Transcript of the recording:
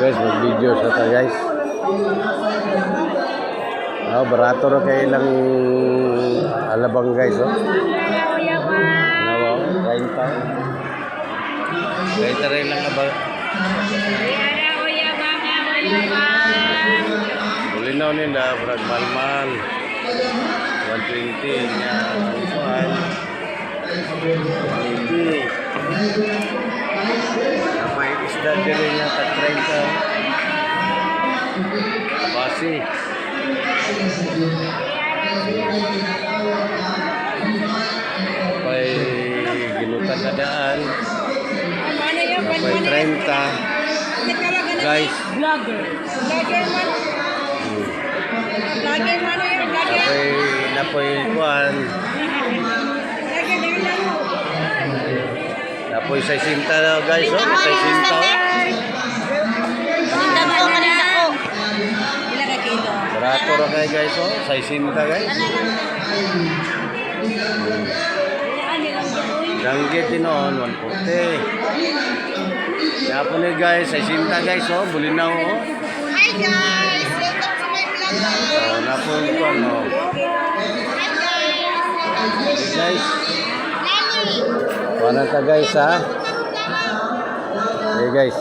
Guys, mag-video sa ta guys. Oh, barato ro kay ilang alabang guys, oh. Nawa, 30. Kaya taray lang ba? Bulinaw nila, brad malmal. 120 nya kuan. 120. Apa isda dire nya ta 30. Basi. Apay ginutan na daan. Apay 30. Guys. Vlogger. Vlogger man. Vlogger man yan. Vlogger. Apay napoy kuan. Napoy 60 na guys, oh. 60. Barato ra kay guys, oh. 60 guys. Danggit tinon 140. Yapo ni guys, 60 guys, oh. Bulinaw, oh. Hi guys! Welcome to my vlog. Oh, napoy kuan, oh. Okay, guys. Mana ta guys, ha? Okay guys.